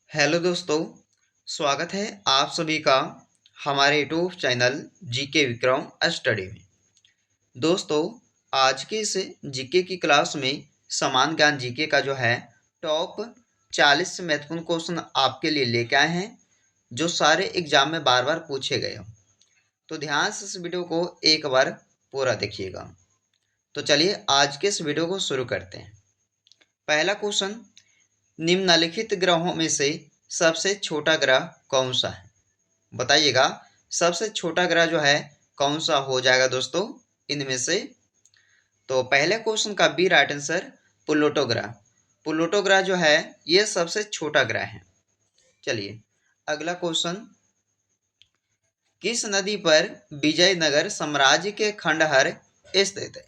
Hello दोस्तों, स्वागत है आप सभी का हमारे YouTube channel GK Vikram study में। दोस्तों, आज के इस जीके की क्लास में समान ज्ञान जीके का जो है टॉप 40 महत्वपूर्ण क्वेश्चन आपके लिए लेके आए हैं, जो सारे एग्जाम में बार बार पूछे गए हो। तो ध्यान से इस वीडियो को एक बार पूरा देखिएगा। तो चलिए आज के इस वीडियो को शुरू करते हैं। पहला क्वेश्चन, निम्नलिखित ग्रहों में से सबसे छोटा ग्रह कौन सा है? बताइएगा, सबसे छोटा ग्रह जो है कौन सा हो जाएगा दोस्तों इनमें से? तो पहले क्वेश्चन का बी राइट आंसर प्लूटो ग्रह। प्लूटो ग्रह जो है ये सबसे छोटा ग्रह है। चलिए अगला क्वेश्चन, किस नदी पर विजयनगर साम्राज्य के खंडहर स्थित है?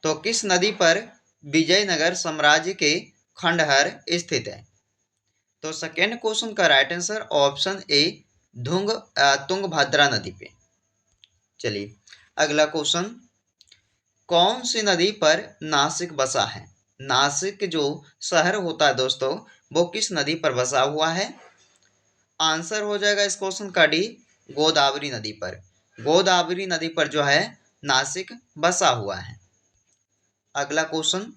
तो किस नदी पर विजयनगर साम्राज्य के खंडहर स्थित है? तो सेकेंड क्वेश्चन का right answer option A Tungabhadra नदी पे। चलिए अगला क्वेश्चन, कौन सी नदी पर नासिक बसा है? नासिक जो शहर होता है दोस्तों, वो किस नदी पर बसा हुआ है? आंसर हो जाएगा इस क्वेश्चन का डी, गोदावरी नदी पर। गोदावरी नदी पर जो है नासिक बसा हुआ है। अगला क्वेश्चन,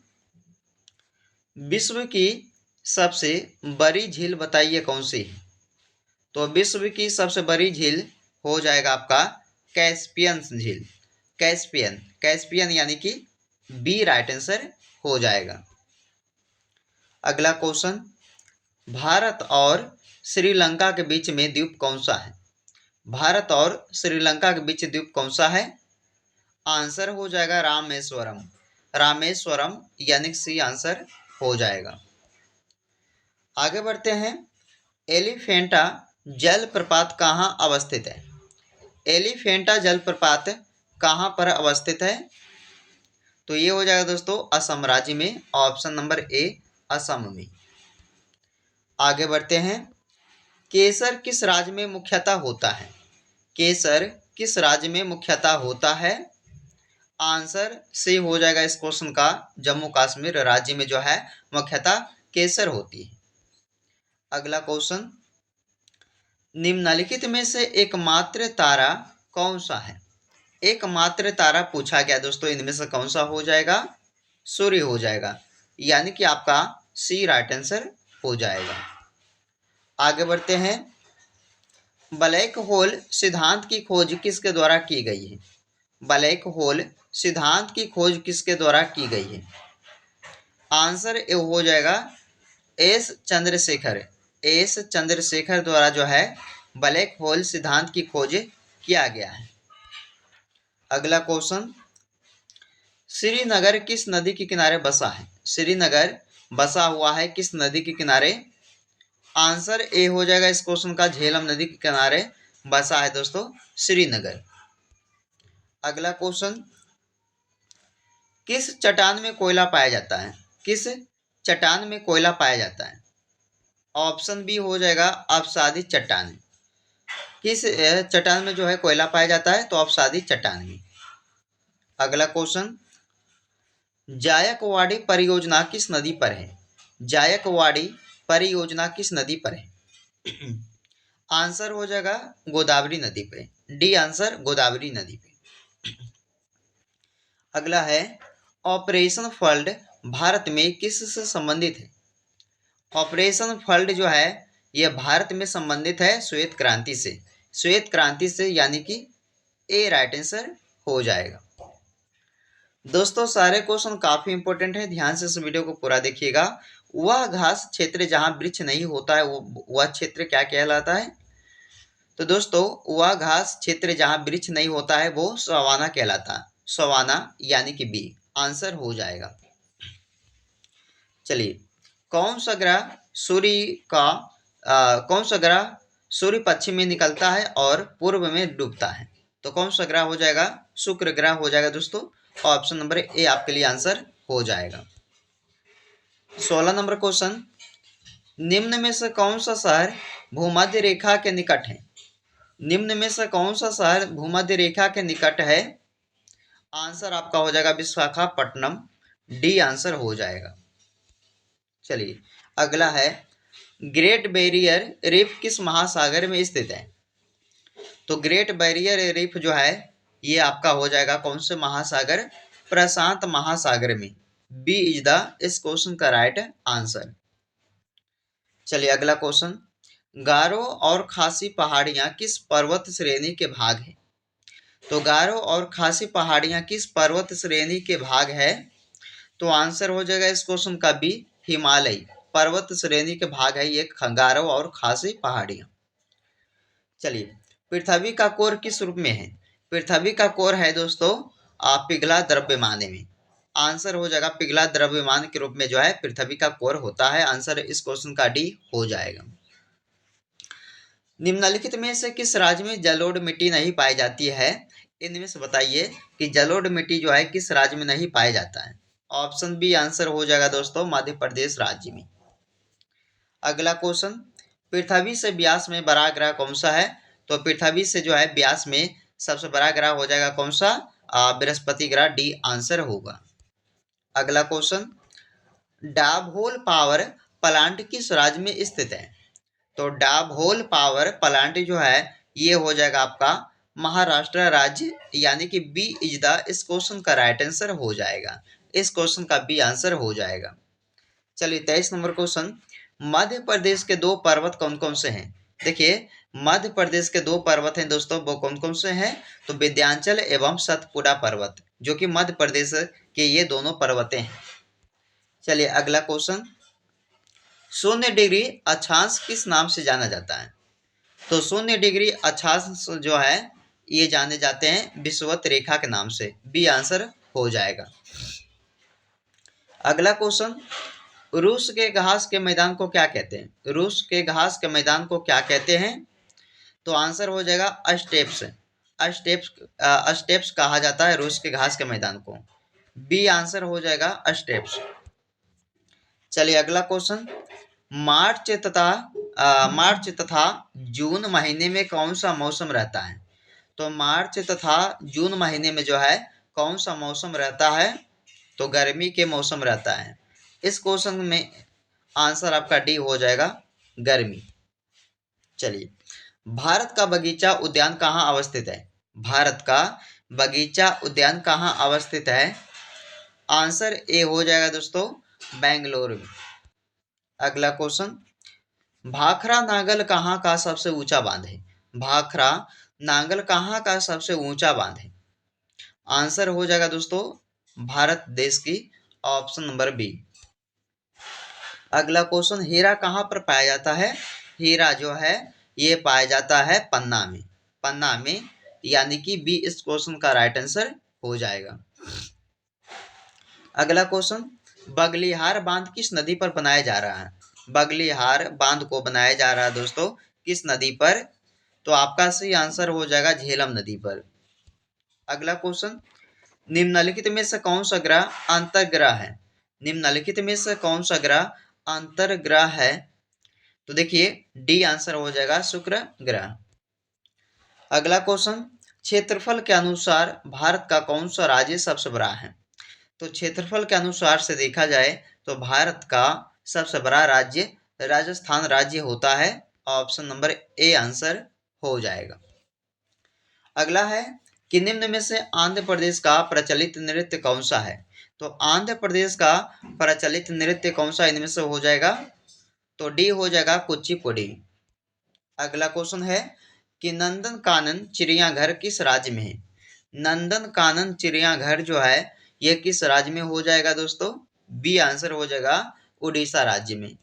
विश्व की सबसे बड़ी झील बताइए कौन सी है? तो विश्व की सबसे बड़ी झील हो जाएगा आपका कैस्पियन झील। कैस्पियन यानी कि बी राइट आंसर हो जाएगा। अगला क्वेश्चन, भारत और श्रीलंका के बीच में द्वीप कौन सा है? भारत और श्रीलंका के बीच द्वीप कौन सा है? आंसर हो जाएगा रामेश्वरम। रामेश्वरम यानी सी आंसर हो जाएगा। आगे बढ़ते हैं, एलिफेंटा जलप्रपात कहाँ अवस्थित है? एलिफेंटा जलप्रपात कहाँ पर अवस्थित है? तो ये हो जाएगा दोस्तों असम राज्य में, ऑप्शन नंबर ए असम में। आगे बढ़ते हैं, केसर किस राज्य में मुख्यतः होता है? केसर किस राज्य में मुख्यतः होता है? आंसर सी हो जाएगा इस क्वेश्चन का, जम्मू कश्मीर राज्य में जो है मुख्यतः केसर होती है। अगला क्वेश्चन, निम्नलिखित में से एकमात्र तारा कौन सा है? एकमात्र तारा पूछा गया दोस्तों, इनमें से कौन सा हो जाएगा? सूर्य हो जाएगा, यानी कि आपका सी राइट आंसर हो जाएगा। आगे बढ़ते हैं, ब्लैक होल सिद्धांत की खोज किसके द्वारा की गई है? ब्लैक होल सिद्धांत की खोज किसके द्वारा की गई है? आंसर ए हो जाएगा एस चंद्रशेखर द्वारा जो है ब्लैक होल सिद्धांत की खोज किया गया है। अगला क्वेश्चन, श्रीनगर किस नदी के किनारे बसा है? श्रीनगर बसा हुआ है किस नदी के किनारे? आंसर ए हो जाएगा इस क्वेश्चन का, झेलम नदी के किनारे बसा है दोस्तों श्रीनगर। अगला क्वेश्चन, किस चट्टान में कोयला पाया जाता है? किस चट्टान में कोयला पाया जाता है? ऑप्शन बी हो जाएगा अवसादी चट्टान। किस चट्टान में जो है कोयला पाया जाता है? तो अवसादी चट्टान में। अगला क्वेश्चन, जायकवाड़ी परियोजना किस नदी पर है? जायकवाड़ी परियोजना किस नदी पर है? आंसर हो जाएगा गोदावरी नदी पे, डी आंसर गोदावरी नदी पे। अगला है, ऑपरेशन फ्लड भारत में किससे संबंधित है? ऑपरेशन फ्लड जो है यह भारत में संबंधित है श्वेत क्रांति से। श्वेत क्रांति से यानी कि ए राइट आंसर हो जाएगा। दोस्तों सारे क्वेश्चन काफी इंपॉर्टेंट है, ध्यान से इस वीडियो को पूरा देखिएगा। वह घास क्षेत्र जहां वृक्ष नहीं होता है वह क्षेत्र क्या कहलाता है? तो दोस्तों वह घास क्षेत्र जहां वृक्ष नहीं होता है वो सवाना कहलाता है। सवाना यानी कि बी आंसर हो जाएगा। चलिए, कौन सा ग्रह सूर्य पश्चिम में निकलता है और पूर्व में डूबता है? तो कौन सा ग्रह हो जाएगा? शुक्र ग्रह हो जाएगा दोस्तों, ऑप्शन नंबर ए आपके लिए आंसर हो जाएगा। 16 नंबर क्वेश्चन, निम्न में से कौन सा शहर भूमध्य रेखा के निकट है? निम्न में से कौन सा शहर भूमध्य रेखा के निकट है? आंसर आपका हो जाएगा विशाखापट्टनम, डी आंसर हो जाएगा। चलिए अगला है, ग्रेट बैरियर रीफ किस महासागर में स्थित है? तो ग्रेट बैरियर रीफ जो है ये आपका हो जाएगा कौन से महासागर? प्रशांत महासागर में। बी इज द इस क्वेश्चन का राइट आंसर। चलिए अगला क्वेश्चन, गारो और खासी पहाड़ियां किस पर्वत श्रेणी के भाग हैं? तो गारो और खासी पहाड़ियां किस पर्वत श्रेणी के भाग है? तो आंसर हो जाएगा इस क्वेश्चन का बी, हिमालय पर्वत श्रेणी के भाग है ये गारो और खासी पहाड़ियां। चलिए, पृथ्वी का कोर किस रूप में है? पृथ्वी का कोर है दोस्तों पिघला द्रव्यमान में। आंसर हो जाएगा पिघला द्रव्यमान के रूप में जो है पृथ्वी का कोर होता है। आंसर इस क्वेश्चन का डी हो जाएगा। निम्नलिखित में से किस राज्य में जलोढ़ मिट्टी नहीं पाई जाती है? इनमें से बताइए कि जलोढ़ मिट्टी जो है किस राज्य में नहीं पाया जाता है? ऑप्शन बी आंसर हो जाएगा दोस्तों मध्य प्रदेश राज्य में। अगला क्वेश्चन, पृथ्वी से व्यास में बड़ा ग्रह कौन सा है? तो पृथ्वी से जो है व्यास में सबसे बड़ा ग्रह हो जाएगा कौन सा? बृहस्पति ग्रह, डी आंसर होगा। अगला क्वेश्चन, डाबहोल पावर प्लांट किस राज्य में स्थित है? तो डाबहोल पावर प्लांट जो है ये हो जाएगा आपका महाराष्ट्र राज्य, यानी कि बी इज द इस क्वेश्चन का राइट आंसर हो जाएगा। इस क्वेश्चन का बी आंसर हो जाएगा। चलिए 23 नंबर क्वेश्चन, मध्य प्रदेश के दो पर्वत कौन कौन से हैं? देखिए मध्य प्रदेश के दो पर्वत हैं दोस्तों, वो कौन कौन से हैं? तो विंध्याचल एवं सतपुड़ा पर्वत, जो कि मध्य प्रदेश के ये दोनों पर्वतें हैं। चलिए अगला क्वेश्चन, 0 डिग्री अक्षांश किस नाम से जाना जाता है? तो 0 डिग्री अक्षांश जो है ये जाने जाते हैं विषुवत रेखा के नाम से। बी आंसर हो जाएगा। अगला क्वेश्चन, रूस के घास के मैदान को क्या कहते हैं? रूस के घास के मैदान को क्या कहते हैं? तो आंसर हो जाएगा स्टेप्स। स्टेप्स कहा जाता है रूस के घास के मैदान को। बी आंसर हो जाएगा स्टेप्स। चलिए अगला क्वेश्चन, मार्च तथा जून महीने में कौन सा मौसम रहता है? तो मार्च तथा जून महीने में जो है कौन सा मौसम रहता है? तो गर्मी के मौसम रहता है। इस क्वेश्चन में आंसर आपका डी हो जाएगा गर्मी। चलिए, भारत का बगीचा उद्यान कहाँ अवस्थित है? भारत का बगीचा उद्यान कहाँ अवस्थित है? आंसर ए हो जाएगा दोस्तों बेंगलोर में। अगला क्वेश्चन, भाखड़ा नागल कहाँ का सबसे ऊंचा बांध है? भाखड़ा नागल कहाँ का सबसे ऊंचा बांध है? आंसर हो जाएगा दोस्तों भारत देश की, ऑप्शन नंबर बी। अगला क्वेश्चन, हीरा कहाँ पर पाया जाता है? हीरा जो है ये पाया जाता है पन्ना में। पन्ना में, यानी कि बी इस क्वेश्चन का राइट आंसर हो जाएगा। अगला क्वेश्चन, बगलिहार बांध किस नदी पर बनाया जा रहा है? बगलिहार बांध को बनाया जा रहा है दोस्तों किस नदी पर? तो आपका सही आंसर हो जाएगा झेलम नदी पर। अगला क्वेश्चन, निम्नलिखित में से कौन सा ग्रह अंतर्ग्रह है? निम्नलिखित में से कौन सा ग्रह अंतर्ग्रह है? तो देखिए डी आंसर हो जाएगा शुक्र ग्रह। अगला क्वेश्चन, क्षेत्रफल के अनुसार भारत का कौन सा राज्य सबसे बड़ा है? तो क्षेत्रफल के अनुसार से देखा जाए तो भारत का सबसे बड़ा राज्य राजस्थान राज्य होता है। ऑप्शन नंबर ए आंसर हो जाएगा। अगला है कि निम्न में से आंध्र प्रदेश का प्रचलित नृत्य कौन सा है? तो आंध्र प्रदेश का प्रचलित नृत्य कौन सा इनमें से हो जाएगा? तो डी हो जाएगा कुचिपुड़ी। अगला क्वेश्चन है कि नंदन कानन चिड़ियाघर किस राज्य में है? नंदन कानन चिड़ियाघर जो है ये किस राज्य में हो जाएगा दोस्तों? बी आंसर हो जाएगा उड़ीसा राज्य में।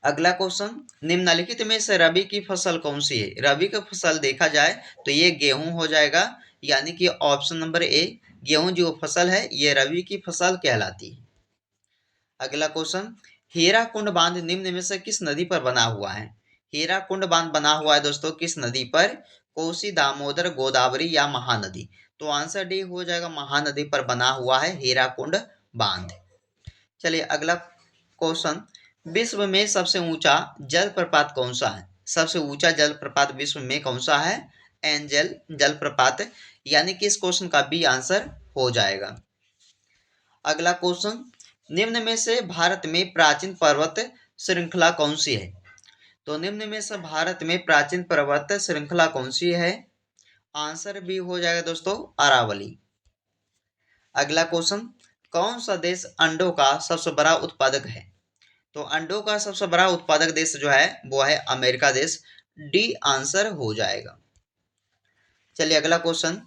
अगला क्वेश्चन, निम्नलिखित में से रबी की फसल कौन सी है? रबी की फसल देखा जाए तो ये गेहूं हो जाएगा, यानी कि ऑप्शन नंबर ए गेहूं जो फसल है ये रबी की फसल कहलाती है। अगला क्वेश्चन, हीराकुंड बांध निम्न में से किस नदी पर बना हुआ है? हीराकुंड बांध बना हुआ है दोस्तों किस नदी पर? कोसी, दामोदर, गोदावरी या महानदी? तो आंसर डी हो जाएगा महानदी पर बना हुआ है हीराकुंड बांध। चलिए अगला क्वेश्चन, विश्व में सबसे ऊंचा जलप्रपात कौन सा है? सबसे ऊंचा जलप्रपात विश्व में कौन सा है? एंजल जलप्रपात, यानी कि इस क्वेश्चन का बी आंसर हो जाएगा। अगला क्वेश्चन, निम्न में से भारत में प्राचीन पर्वत श्रृंखला कौन सी है? तो निम्न में से भारत में प्राचीन पर्वत श्रृंखला कौन सी है? आंसर बी हो जाएगा दोस्तों, अरावली। अगला क्वेश्चन, कौन सा देश अंडों का सबसे बड़ा उत्पादक है? तो अंडों का सबसे बड़ा उत्पादक देश जो है वो है अमेरिका देश। डी आंसर हो जाएगा। चलिए अगला क्वेश्चन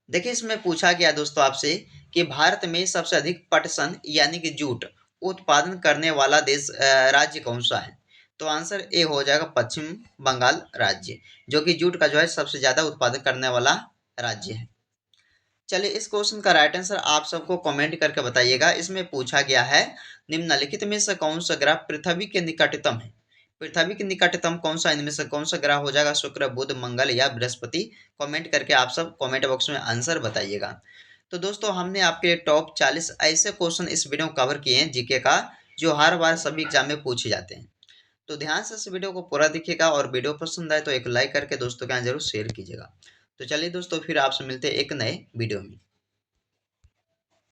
देखिए, इसमें पूछा गया दोस्तों आपसे कि भारत में सबसे अधिक पटसन यानी कि जूट उत्पादन करने वाला देश राज्य कौन सा है? तो आंसर ए हो जाएगा, पश्चिम बंगाल राज्य, जो कि जूट का जो है सबसे ज्यादा उत्पादन करने वाला राज्य है। चलिए इस क्वेश्चन का राइट आंसर आप सबको कमेंट करके बताइएगा। इसमें पूछा गया है निम्नलिखित में से कौन सा ग्रह पृथ्वी के निकटतम है? पृथ्वी के निकटतम कौन सा, इनमें से कौन सा ग्रह हो जाएगा? शुक्र, बुध, मंगल या बृहस्पति? कमेंट करके आप सब कमेंट बॉक्स में आंसर बताइएगा। तो दोस्तों हमने आपके लिए टॉप 40 ऐसे क्वेश्चन इस वीडियो में कवर किए हैं जीके का, जो हर बार सभी एग्जाम में पूछे जाते हैं। तो ध्यान से इस वीडियो को पूरा देखिएगा और वीडियो पसंद आए तो एक लाइक करके दोस्तों के यहाँ जरूर शेयर कीजिएगा। तो चलिए दोस्तों फिर आपसे मिलते हैं एक नए वीडियो में।